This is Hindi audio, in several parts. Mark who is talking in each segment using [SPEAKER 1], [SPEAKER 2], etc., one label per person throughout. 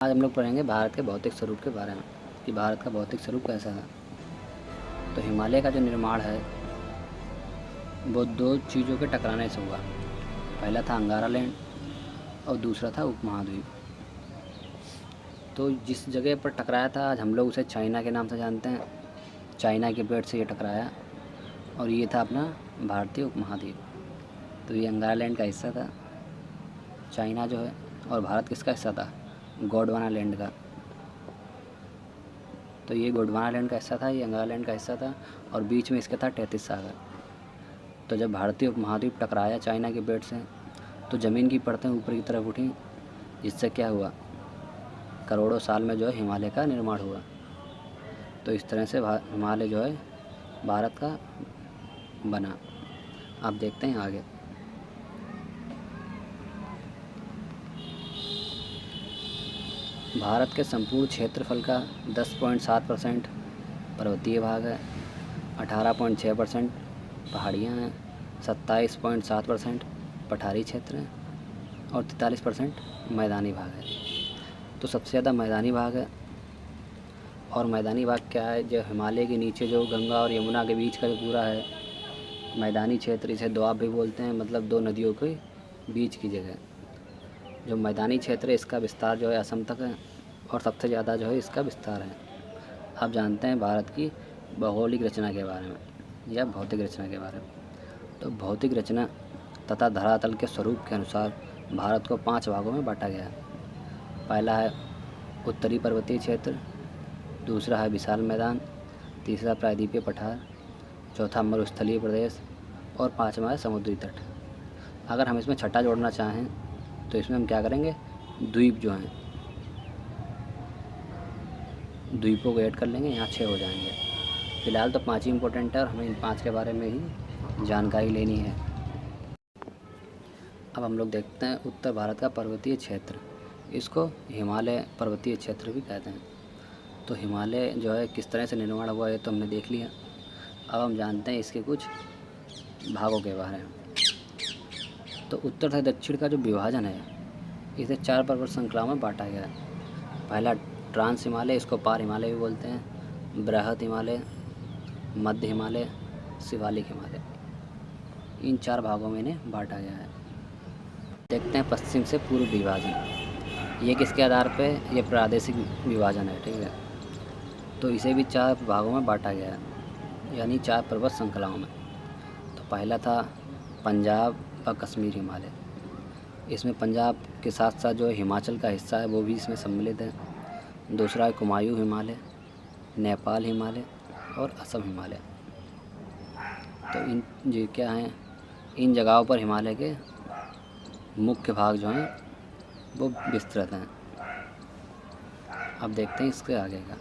[SPEAKER 1] आज हम लोग पढ़ेंगे भारत के भौतिक स्वरूप के बारे में कि भारत का भौतिक स्वरूप कैसा है। तो हिमालय का जो निर्माण है वो दो चीज़ों के टकराने से हुआ। पहला था अंगारा लैंड और दूसरा था उपमहाद्वीप। तो जिस जगह पर टकराया था आज हम लोग उसे चाइना के नाम से जानते हैं। चाइना के प्लेट से ये टकराया और ये था अपना भारतीय उपमहाद्वीप। तो ये अंगारा लैंड का हिस्सा था चाइना जो है, और भारत किसका हिस्सा था? गोंडवाना लैंड का। तो ये गोंडवाना लैंड का हिस्सा था, ये अंगारा लैंड का हिस्सा था और बीच में इसका था तैतीस सागर। तो जब भारतीय उपमहाद्वीप टकराया चाइना के प्लेट से तो ज़मीन की परतें ऊपर की तरफ उठी, जिससे क्या हुआ, करोड़ों साल में जो है हिमालय का निर्माण हुआ। तो इस तरह से हिमालय जो है भारत का बना। आप देखते हैं आगे। भारत के संपूर्ण क्षेत्रफल का 10.7% पर्वतीय भाग है, 18.6% पहाड़ियाँ हैं, 27.7% पठारी क्षेत्र है और 43% मैदानी भाग है। तो सबसे ज़्यादा मैदानी भाग है। और मैदानी भाग क्या है? जो हिमालय के नीचे जो गंगा और यमुना के बीच का जो पूरा है मैदानी क्षेत्र, इसे दोआब भी बोलते हैं, मतलब दो नदियों के बीच की जगह। जो मैदानी क्षेत्र है इसका विस्तार जो है असम तक है और सबसे ज़्यादा जो है इसका विस्तार है। आप जानते हैं भारत की भौगोलिक रचना के बारे में या भौतिक रचना के बारे में। तो भौतिक रचना तथा धरातल के स्वरूप के अनुसार भारत को 5 भागों में बांटा गया है। पहला है उत्तरी पर्वतीय क्षेत्र, दूसरा है विशाल मैदान, तीसरा प्रायद्वीपीय पठार, चौथा मरुस्थलीय प्रदेश और पाँचवा है समुद्री तट। अगर हम इसमें छठा जोड़ना चाहें तो इसमें हम क्या करेंगे, द्वीप जो हैं द्वीपों को ऐड कर लेंगे, यहाँ 6 हो जाएंगे। फ़िलहाल तो 5 ही इम्पोर्टेंट है और हमें इन 5 के बारे में ही जानकारी लेनी है। अब हम लोग देखते हैं उत्तर भारत का पर्वतीय क्षेत्र, इसको हिमालय पर्वतीय क्षेत्र भी कहते हैं। तो हिमालय जो है किस तरह से निर्माण हुआ है तो हमने देख लिया। अब हम जानते हैं इसके कुछ भागों के बारे में। तो उत्तर से दक्षिण का जो विभाजन है इसे 4 पर्वत श्रृंखलाओं में बांटा गया है। पहला ट्रांस हिमालय, इसको पार हिमालय भी बोलते हैं, बृहद हिमालय, मध्य हिमालय, शिवालिक हिमालय। इन 4 भागों में इन्हें बांटा गया है। देखते हैं पश्चिम से पूर्व विभाजन। ये किसके आधार पे? ये प्रादेशिक विभाजन है, ठीक है। तो इसे भी 4 भागों में बांटा गया है, यानी 4 पर्वत श्रृंखलाओं में। तो पहला था पंजाब व कश्मीर हिमालय। इसमें पंजाब के साथ साथ जो हिमाचल का हिस्सा है वो भी इसमें सम्मिलित है। दूसरा है कुमायूं हिमालय, नेपाल हिमालय और असम हिमालय। तो इन ये क्या हैं, इन जगहों पर हिमालय के मुख्य भाग जो हैं वो विस्तृत हैं। अब देखते हैं इसके आगे का।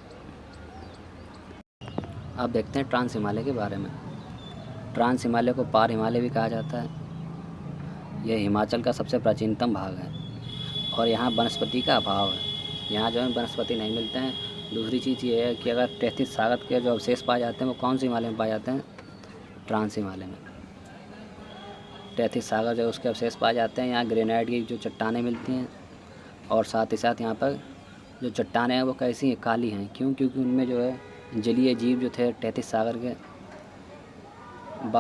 [SPEAKER 1] अब देखते हैं ट्रांस हिमालय के बारे में। ट्रांस हिमालय को पार हिमालय भी कहा जाता है। यह हिमाचल का सबसे प्राचीनतम भाग है और यहाँ वनस्पति का अभाव है। यहाँ जो है वनस्पति नहीं मिलते हैं। दूसरी चीज़ ये है कि अगर 33 सागर के जो अवशेष पाए जाते हैं वो कौन से हिमालय में पाए जाते हैं? ट्रांस हिमालय में। 33 सागर जो उसके अवशेष पाए जाते हैं। यहाँ ग्रेनाइट की जो चट्टानें मिलती हैं और साथ ही साथ यहाँ पर जो चट्टानें हैं वो कैसी हैं? काली हैं। क्यों? क्योंकि उनमें जो है जलीय जीव जो थे 33 सागर के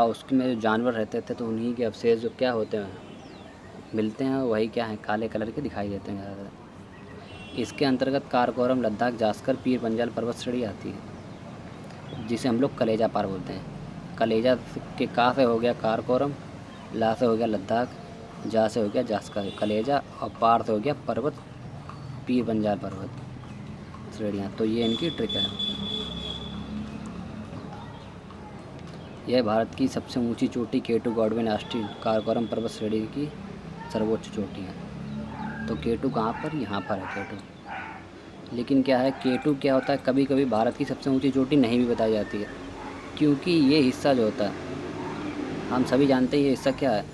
[SPEAKER 1] उसमें जो जानवर रहते थे तो उन्हीं के अवशेष जो क्या होते हैं मिलते हैं, वही क्या है, काले कलर के दिखाई देते हैं ज़्यादातर। इसके अंतर्गत कारकोरम, लद्दाख, जास्कर, पीर पंजाल पर्वत श्रेणी आती है, जिसे हम लोग कलेजा पार बोलते हैं। कलेजा के का से हो गया कारकोरम, ला से हो गया लद्दाख, जा से हो गया जास्कर कलेजा और पार से हो गया पर्वत पीर पंजाल पर्वत श्रेणियाँ। तो ये इनकी ट्रिक है। यह भारत की सबसे ऊंची चोटी K2 गॉडविन ऑस्टिन काराकोरम पर्वत श्रेणी की सर्वोच्च चोटी है। तो K2 कहाँ पर? यहाँ पर है K2। लेकिन क्या है, K2 क्या होता है, कभी कभी भारत की सबसे ऊंची चोटी नहीं भी बताई जाती है, क्योंकि ये हिस्सा जो होता है हम सभी जानते हैं ये हिस्सा क्या है,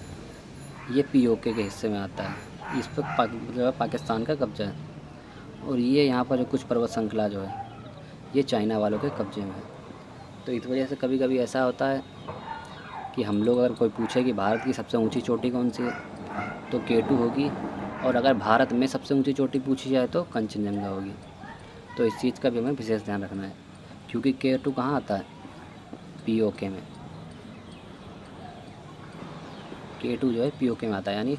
[SPEAKER 1] ये POK के हिस्से में आता है। इस पर जो है पाकिस्तान का कब्जा है और ये यहाँ पर जो कुछ पर्वत श्रृंखला जो है ये चाइना वालों के कब्जे में है। तो इस वजह से कभी कभी ऐसा होता है कि हम लोग अगर कोई पूछे कि भारत की सबसे ऊंची चोटी कौन सी है तो K2 होगी और अगर भारत में सबसे ऊंची चोटी पूछी जाए तो कंचनजंगा होगी। तो इस चीज़ का भी हमें विशेष ध्यान रखना है, क्योंकि K2 कहाँ आता है, POK में। K2 जो है POK में आता है, यानी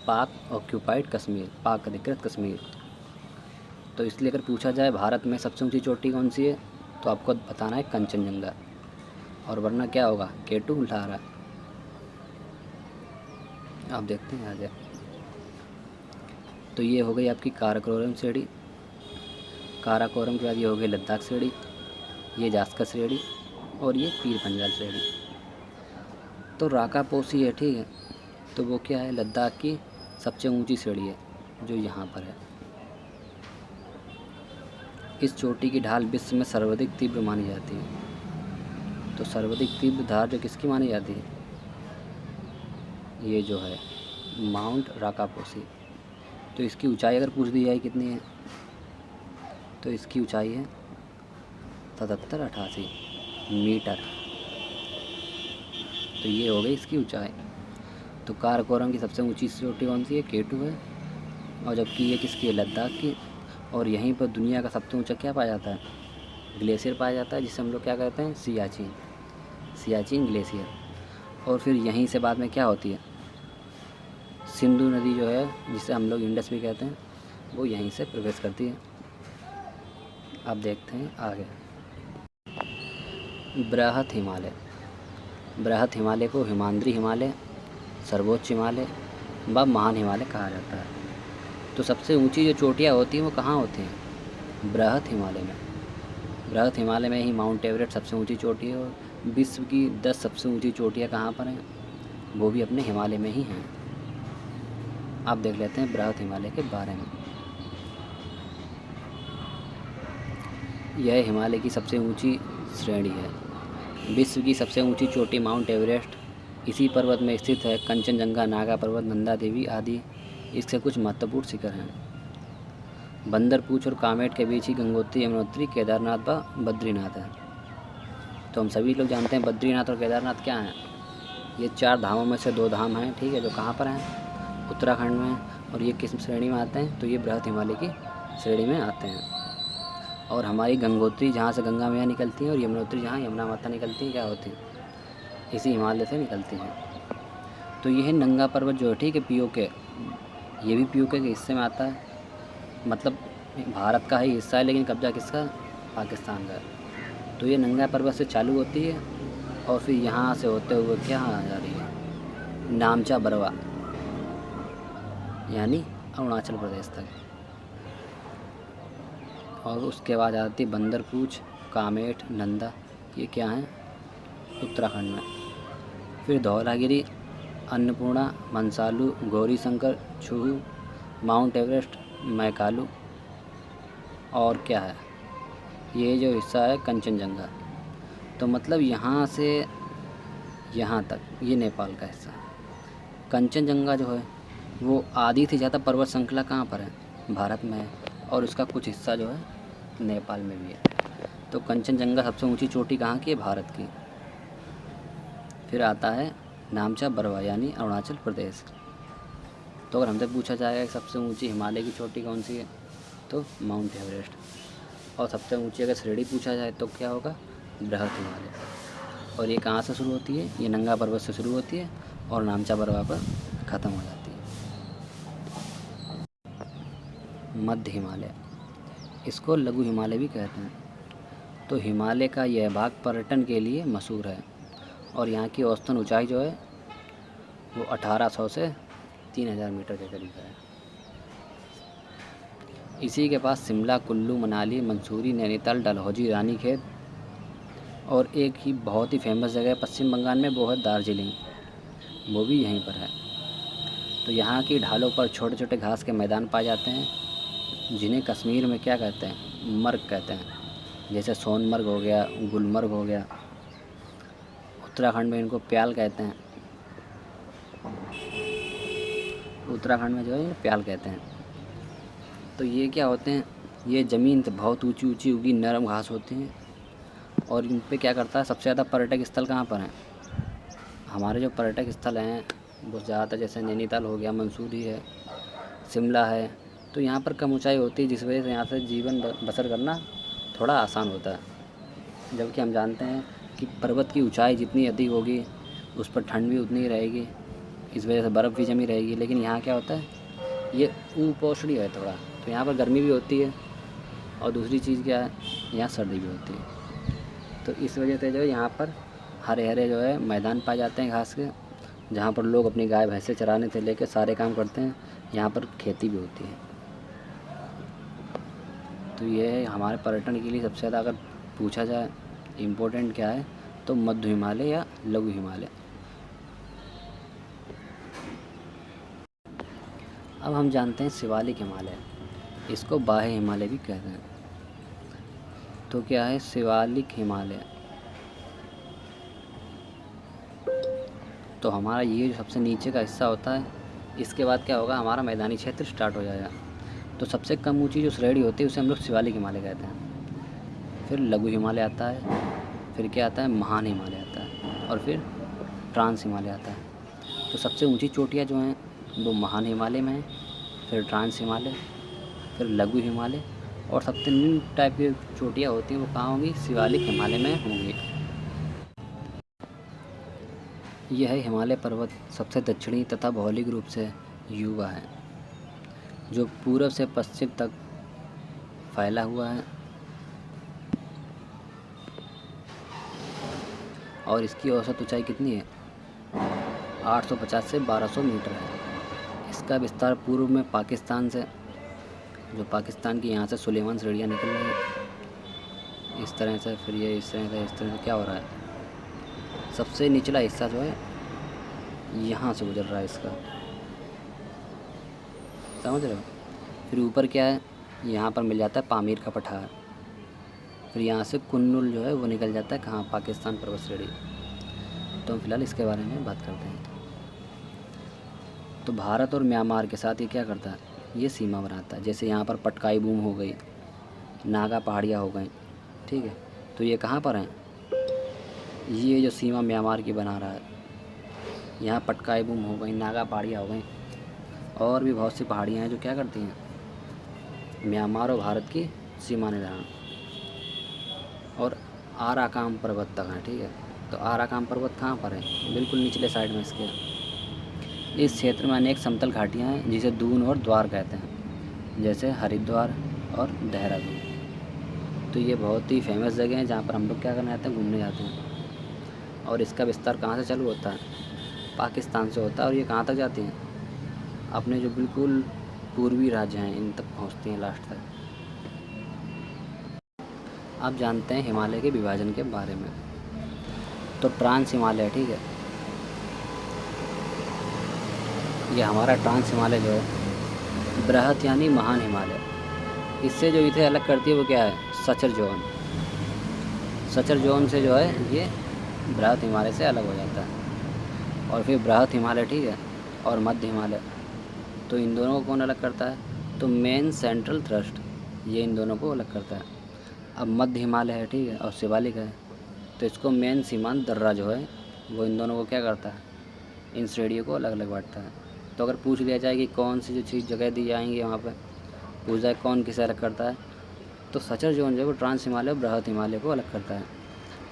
[SPEAKER 1] पाक ऑक्यूपाइड कश्मीर, पाक अधिकृत कश्मीर। तो इसलिए अगर पूछा जाए भारत में सबसे ऊंची चोटी कौन सी है, तो आपको बताना है कंचनजंगा, और वरना क्या होगा, K2 उल्टा आ रहा है। आप देखते हैं आगे। तो ये हो गई आपकी काराकोरम श्रेणी। काराकोरम के बाद ये हो गई लद्दाख श्रेणी, ये जास्कर श्रेणी, और ये पीर पंजाल श्रेणी। तो राकापोसी है, ठीक है, तो वो क्या है, लद्दाख की सबसे ऊंची श्रेणी है जो यहाँ पर है। इस चोटी की ढाल विश्व में सर्वाधिक तीव्र मानी जाती है। तो सर्वाधिक तीव्र ढाल जो किसकी मानी जाती है, ये जो है माउंट राकापोसी। तो इसकी ऊंचाई अगर पूछ दी जाए कितनी है, तो इसकी ऊंचाई है 7788 मीटर। तो ये हो गई इसकी ऊंचाई। तो काराकोरम की सबसे ऊंची चोटी कौन सी है, K2 है, और जबकि ये किसकी है, लद्दाख की। और यहीं पर दुनिया का सबसे ऊंचा क्या पाया जाता है, ग्लेशियर पाया जाता है, जिसे हम लोग क्या कहते हैं, सियाचिन ग्लेशियर। और फिर यहीं से बाद में क्या होती है, सिंधु नदी जो है, जिसे हम लोग इंडस भी कहते हैं, वो यहीं से प्रवेश करती है। अब देखते हैं आगे। बृहत हिमालय। बृहत हिमालय को हिमाद्री हिमालय, सर्वोच्च हिमालय व महान हिमालय कहा जाता है। तो सबसे ऊंची जो चोटियाँ होती हैं वो कहाँ होती हैं, बृहत हिमालय में। बृहत हिमालय में ही माउंट एवरेस्ट सबसे ऊंची चोटी है, और विश्व की 10 सबसे ऊंची चोटियाँ कहाँ पर हैं, वो भी अपने हिमालय में ही हैं। आप देख लेते हैं बृहत हिमालय के बारे में। यह हिमालय की सबसे ऊंची श्रेणी है। विश्व की सबसे ऊंची चोटी माउंट एवरेस्ट इसी पर्वत में स्थित है। कंचनजंगा, नागा पर्वत, नंदा देवी आदि इसके कुछ महत्वपूर्ण शिखर हैं। बंदरपूछ और कामेट के बीच ही गंगोत्री, यमुनोत्री, केदारनाथ व बद्रीनाथ है। तो हम सभी लोग जानते हैं बद्रीनाथ और केदारनाथ क्या हैं, ये 4 धामों में से 2 धाम हैं, ठीक है, जो कहाँ पर हैं, उत्तराखंड में। और ये किस श्रेणी में आते हैं, तो ये बृहत हिमालय की श्रेणी में आते हैं। और हमारी गंगोत्री जहाँ से गंगा मैया निकलती हैं, और यमुनोत्री जहाँ यमुना माता निकलती हैं, क्या होती हैं, इसी हिमालय से निकलती हैं। तो ये है नंगा पर्वत जो है, ठीक है, POK, ये भी POK के हिस्से में आता है, मतलब भारत का ही हिस्सा है, लेकिन कब्जा किसका, पाकिस्तान का। तो ये नंगा पर्वत से चालू होती है और फिर यहाँ से होते हुए क्या आ जा रही है, नामचा बरवा, यानी अरुणाचल प्रदेश तक। और उसके बाद आती है बंदरपूछ, कामेट, नंदा, ये क्या हैं, उत्तराखंड में। फिर धौलागिरी, अन्नपूर्णा, मंसालू, गौरीशंकर, छुहू, माउंट एवरेस्ट, मैकालू, और क्या है, ये जो हिस्सा है कंचनजंगा। तो मतलब यहाँ से यहाँ तक ये नेपाल का हिस्सा है। कंचनजंगा जो है वो आधी से ज़्यादा पर्वत श्रृंखला कहाँ पर है, भारत में है, और उसका कुछ हिस्सा जो है नेपाल में भी है। तो कंचनजंगा सबसे ऊंची चोटी कहाँ की है, भारत की। फिर आता है नामचा बरवा, यानी अरुणाचल प्रदेश। तो अगर हमसे पूछा जाएगा कि सबसे ऊंची हिमालय की चोटी कौन सी है, तो माउंट एवरेस्ट। और सबसे ऊंची अगर श्रेणी पूछा जाए तो क्या होगा, बृहत हिमालय। और ये कहाँ से शुरू होती है, ये नंगा पर्वत से शुरू होती है और नामचा बरवा पर ख़त्म हो जाती है। मध्य हिमालय, इसको लघु हिमालय भी कहते हैं। तो हिमालय का यह भाग पर्यटन के लिए मशहूर है, और यहाँ की औसतन ऊंचाई जो है वो 1800 से 3000 मीटर के करीब है। इसी के पास शिमला, कुल्लू, मनाली, मंसूरी, नैनीताल, डलहौजी, रानीखेत, और एक ही बहुत ही फेमस जगह है पश्चिम बंगाल में, वो है दार्जिलिंग, वो भी यहीं पर है। तो यहाँ की ढालों पर छोटे छोटे घास के मैदान पाए जाते हैं, जिन्हें कश्मीर में क्या कहते हैं, मर्ग कहते हैं। जैसे सोनमर्ग हो गया, गुलमर्ग हो गया। उत्तराखंड में इनको प्याल कहते हैं, उत्तराखंड में जो है प्याल कहते हैं। तो ये क्या होते हैं, ये ज़मीन तो बहुत ऊंची ऊंची उगी नरम घास होती हैं, और इन पे क्या करता है, सबसे ज़्यादा पर्यटक स्थल कहाँ पर हैं, हमारे जो पर्यटक स्थल हैं वो ज़्यादातर जैसे नैनीताल हो गया, मंसूरी है, शिमला है, तो यहाँ पर कम ऊंचाई होती है, जिस वजह से यहाँ से जीवन बसर करना थोड़ा आसान होता है। जबकि हम जानते हैं कि पर्वत की ऊंचाई जितनी अधिक होगी उस पर ठंड भी उतनी ही रहेगी, इस वजह से बर्फ़ भी जमी रहेगी। लेकिन यहाँ क्या होता है, ये उपोष्णी है थोड़ा, तो यहाँ पर गर्मी भी होती है और दूसरी चीज़ क्या है, यहाँ सर्दी भी होती है। तो इस वजह से जो है यहाँ पर हरे हरे जो है मैदान पाए जाते हैं घास के, जहाँ पर लोग अपनी गाय भैंसे चराने से लेकर सारे काम करते हैं। यहाँ पर खेती भी होती है। तो ये है हमारे पर्यटन के लिए सबसे ज़्यादा, अगर पूछा जाए इम्पोर्टेंट क्या है, तो मध्य हिमालय या लघु हिमालय। अब हम जानते हैं शिवालिक हिमालय, इसको बाह्य हिमालय भी कहते हैं। तो क्या है शिवालिक हिमालय? तो हमारा ये जो सबसे नीचे का हिस्सा होता है, इसके बाद क्या होगा, हमारा मैदानी क्षेत्र स्टार्ट हो जाएगा। तो सबसे कम ऊंची जो श्रेणी होती है उसे हम लोग शिवालिक हिमालय कहते हैं। फिर लघु हिमालय आता है, फिर क्या आता है, महान हिमालय आता है, और फिर ट्रांस हिमालय आता है। तो सबसे ऊंची चोटियाँ जो हैं वो महान हिमालय में है, फिर ट्रांस हिमालय, फिर लघु हिमालय, और सबसे निम्न टाइप की चोटियाँ होती हैं वो कहाँ होंगी, शिवालिक हिमालय में होंगी। यह हिमालय पर्वत सबसे दक्षिणी तथा भौगोलिक रूप से युवा है, जो पूर्व से पश्चिम तक फैला हुआ है, और इसकी औसत ऊंचाई कितनी है, 850 से 1200 मीटर है। इसका विस्तार पूर्व में पाकिस्तान से, जो पाकिस्तान की यहाँ से सुलेमान श्रेणियाँ निकल रही हैं इस तरह से, फिर ये इस तरह से क्या हो रहा है, सबसे निचला हिस्सा जो है यहाँ से गुजर रहा है इसका, समझ रहे हो। फिर ऊपर क्या है, यहाँ पर मिल जाता है पामीर का पठार, फिर यहाँ से कुन्नुल जो है वो निकल जाता है कहाँ, पाकिस्तान पर्वत श्रेणी। तो हम फिलहाल इसके बारे में बात करते हैं। तो भारत और म्यांमार के साथ ये क्या करता है, ये सीमा बनाता है। जैसे यहाँ पर पटकाई बूम हो गई, नागा पहाड़ियाँ हो गई, ठीक है। तो ये कहाँ पर हैं, ये जो सीमा म्यांमार की बना रहा है, यहाँ पटकाई बूम हो गई, नागा पहाड़ियाँ हो गई, और भी बहुत सी पहाड़ियाँ हैं जो क्या करती हैं, म्यांमार और भारत की सीमा निर्धारण। और आराकान पर्वत तक है, ठीक है। तो आराकान पर्वत कहाँ पर है, बिल्कुल निचले साइड में इसके। इस क्षेत्र में अनेक समतल घाटियाँ हैं जिसे दून और द्वार कहते हैं, जैसे हरिद्वार और देहरादून। तो ये बहुत ही फेमस जगह हैं जहाँ पर हम लोग क्या करने जाते हैं, घूमने जाते हैं। और इसका विस्तार कहाँ से चालू होता है, पाकिस्तान से होता है, और ये कहाँ तक जाती हैं, अपने जो बिल्कुल पूर्वी राज्य हैं इन तक पहुँचती हैं लास्ट तक। आप जानते हैं हिमालय के विभाजन के बारे में। तो ट्रांस हिमालय, ठीक है, ये हमारा ट्रांस हिमालय जो है, बृहत यानी महान हिमालय, इससे जो इसे अलग करती है वो क्या है, सचर जोन। सचर जोन से जो है ये बृहत हिमालय से अलग हो जाता है। और फिर बृहत हिमालय, ठीक है, और मध्य हिमालय, तो इन दोनों को कौन अलग करता है, तो मेन सेंट्रल थ्रस्ट, ये इन दोनों को अलग करता है। अब मध्य हिमालय है, ठीक है, और शिवालिक है, तो इसको मेन सीमांत दर्रा जो है वो इन दोनों को क्या करता है, इन श्रेणियों को अलग अलग बांटता है। तो अगर पूछ लिया जाए कि कौन सी जो चीज़ जगह दी जाएंगी, वहाँ पर पूछ जाए कौन किसे अलग करता है, तो सचर जोन जो है वो ट्रांस हिमालय और बृहत हिमालय को अलग करता है।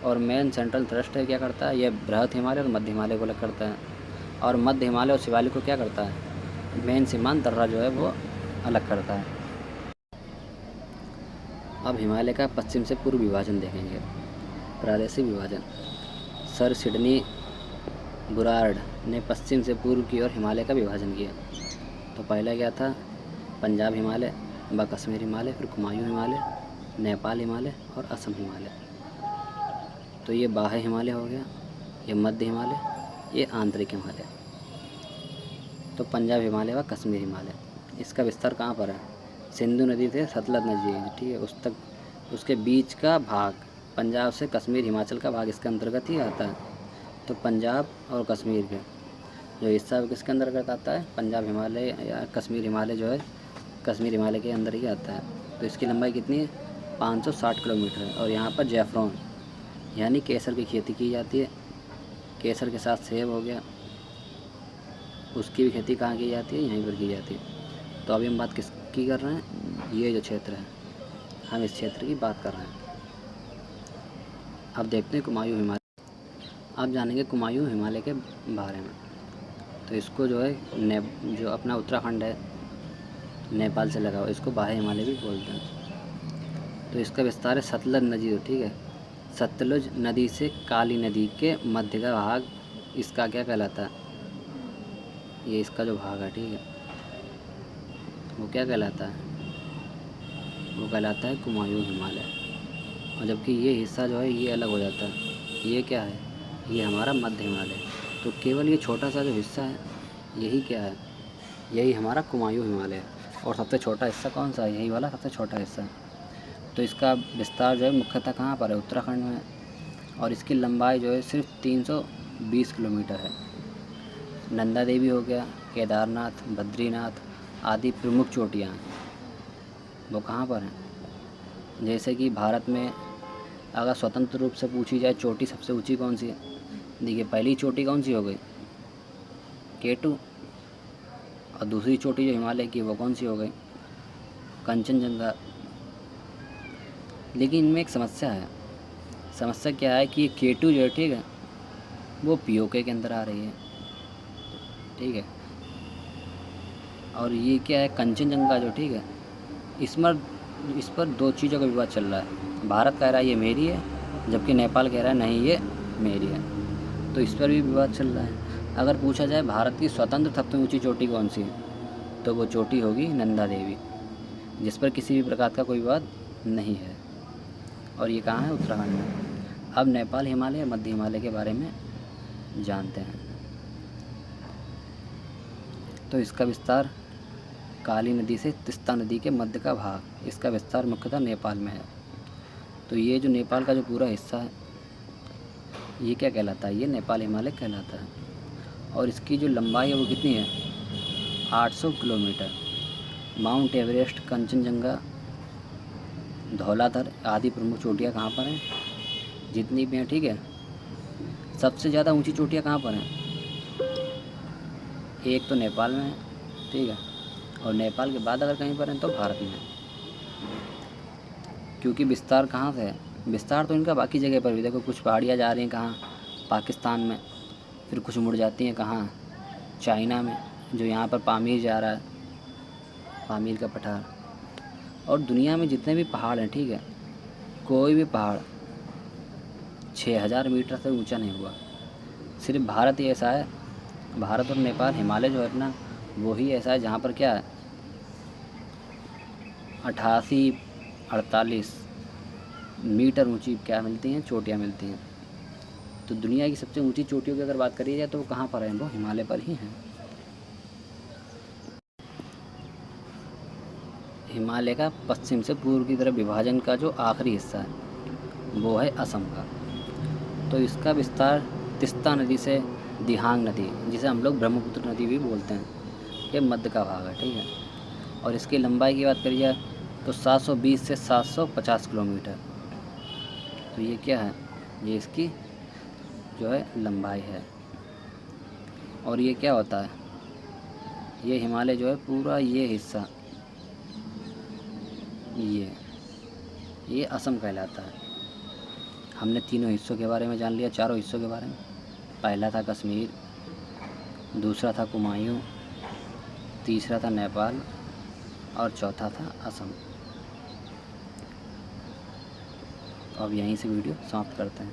[SPEAKER 1] और मेन सेंट्रल थ्रस्ट है क्या करता है, ये बृहत हिमालय और मध्य हिमालय को अलग करता है। और मध्य हिमालय और शिवालिक को क्या करता है, मेन सीमांत दर्रा जो है वो अलग करता है। अब हिमालय का पश्चिम से पूर्व विभाजन देखेंगे। प्रादेशिक विभाजन, सर सिडनी बुरार्ड ने पश्चिम से पूर्व की ओर हिमालय का विभाजन किया। तो पहला क्या था, पंजाब हिमालय, व कश्मीर हिमालय, फिर कुमायूं हिमालय, नेपाल हिमालय और असम हिमालय। तो ये बाह्य हिमालय हो गया, ये मध्य हिमालय, ये आंतरिक हिमालय। तो पंजाब हिमालय व कश्मीर हिमालय, इसका विस्तार कहाँ पर है, सिंधु नदी से सतलज नदी, ठीक है, उस तक, उसके बीच का भाग, पंजाब से कश्मीर हिमाचल का भाग इसके अंतर्गत ही आता है। तो पंजाब और कश्मीर के जो हिस्सा है किसके अंतर्गत आता है, पंजाब हिमालय या कश्मीर हिमालय जो है कश्मीर हिमालय के अंदर ही आता है। तो इसकी लंबाई कितनी है, 560 किलोमीटर है। और यहाँ पर जैफरॉन यानी केसर की खेती की जाती है। केसर के साथ सेब हो गया, उसकी भी खेती कहाँ की जाती है, यहीं पर की जाती है। तो अभी हम बात किसकी कर रहे हैं, ये जो क्षेत्र है हम इस क्षेत्र की बात कर रहे हैं। अब देखते हैं कुमायूं हिमालय। आप जानेंगे कुमायूं हिमालय के बारे में। तो इसको जो है जो अपना उत्तराखंड है नेपाल से लगा हुआ, इसको बाह्य हिमालय भी बोलते हैं। तो इसका विस्तार है सतलज नदी, ठीक है, सतलुज नदी से काली नदी के मध्य का भाग इसका क्या कहलाता है, ये इसका जो भाग है, ठीक है, वो क्या कहलाता है, वो कहलाता है कुमायूं हिमालय। और जबकि ये हिस्सा जो है ये अलग हो जाता है, ये क्या है, ये हमारा मध्य हिमालय। तो केवल ये छोटा सा जो हिस्सा है यही क्या है, यही हमारा कुमायूं हिमालय है। और सबसे छोटा हिस्सा कौन सा है, यही वाला सबसे छोटा हिस्सा है। तो इसका विस्तार जो है मुख्यतः कहाँ पर है, उत्तराखंड में। और इसकी लंबाई जो है सिर्फ 320 किलोमीटर है। नंदा देवी हो गया, केदारनाथ, बद्रीनाथ आदि प्रमुख चोटियाँ हैं, वो कहाँ पर हैं। जैसे कि भारत में अगर स्वतंत्र रूप से पूछी जाए चोटी सबसे ऊंची कौन सी है, देखिए पहली चोटी कौन सी हो गई, K2। और दूसरी चोटी जो हिमालय की वो कौन सी हो गई, कंचनजंगा। लेकिन इनमें एक समस्या है। समस्या क्या है कि ये K2 जो है, ठीक है, वो POK के अंदर आ रही है, ठीक है। और ये क्या है, कंचनजंगा जो, ठीक है, इस पर दो चीज़ों का विवाद चल रहा है। भारत कह रहा है ये मेरी है, जबकि नेपाल कह रहा है नहीं ये मेरी है। तो इस पर भी विवाद चल रहा है। अगर पूछा जाए भारत की स्वतंत्र सबसे ऊंची चोटी कौन सी है, तो वो चोटी होगी नंदा देवी, जिस पर किसी भी प्रकार का कोई विवाद नहीं है। और ये कहाँ है, उत्तराखंड में। अब नेपाल हिमालय या मध्य हिमालय के बारे में जानते हैं। तो इसका विस्तार काली नदी से तीस्ता नदी के मध्य का भाग, इसका विस्तार मुख्यतः नेपाल में है। तो ये जो नेपाल का जो पूरा हिस्सा है ये क्या कहलाता है, ये नेपाल हिमालय कहलाता है। और इसकी जो लंबाई है वो कितनी है, 800 kilometre. Mount Everest, Kanchenjunga, Dhauladhar आदि प्रमुख चोटियाँ कहाँ पर हैं, जितनी भी हैं, ठीक है। सबसे ज़्यादा ऊंची चोटियाँ कहाँ पर हैं, एक तो नेपाल में है, ठीक है, और नेपाल के बाद अगर कहीं पर हैं तो भारत में है। क्योंकि विस्तार कहाँ से है, विस्तार तो इनका बाकी जगह पर भी, देखो कुछ पहाड़ियाँ जा रही हैं कहाँ, पाकिस्तान में, फिर कुछ मुड़ जाती हैं कहाँ, चाइना में, जो यहाँ पर पामीर जा रहा है, पामीर का पठार। और दुनिया में जितने भी पहाड़ हैं, ठीक है, कोई भी पहाड़ 6000 मीटर से ऊंचा नहीं हुआ। सिर्फ भारत ही ऐसा है, भारत और नेपाल, हिमालय जो है अपना, वो ही ऐसा है जहाँ पर क्या है 88-48 मीटर ऊंची क्या मिलती हैं, चोटियाँ मिलती हैं। तो दुनिया की सबसे ऊंची चोटियों की अगर बात करी जाए तो वो कहाँ पर है, वो हिमालय पर ही हैं। हिमालय का पश्चिम से पूर्व की तरफ विभाजन का जो आखिरी हिस्सा है वो है असम का। तो इसका विस्तार तीस्ता नदी से दिहांग नदी, जिसे हम लोग ब्रह्मपुत्र नदी भी बोलते हैं, के मध्य का भाग है, ठीक है। और इसकी लंबाई की बात करी जाए तो 720 से 750 किलोमीटर। तो ये क्या है, ये इसकी जो है लंबाई है। और ये क्या होता है, ये हिमालय जो है पूरा ये हिस्सा, ये असम कहलाता है। हमने तीनों हिस्सों के बारे में जान लिया, चारों हिस्सों के बारे में। पहला था कश्मीर, दूसरा था कुमायूं, तीसरा था नेपाल और चौथा था असम। अब यहीं से वीडियो समाप्त करते हैं।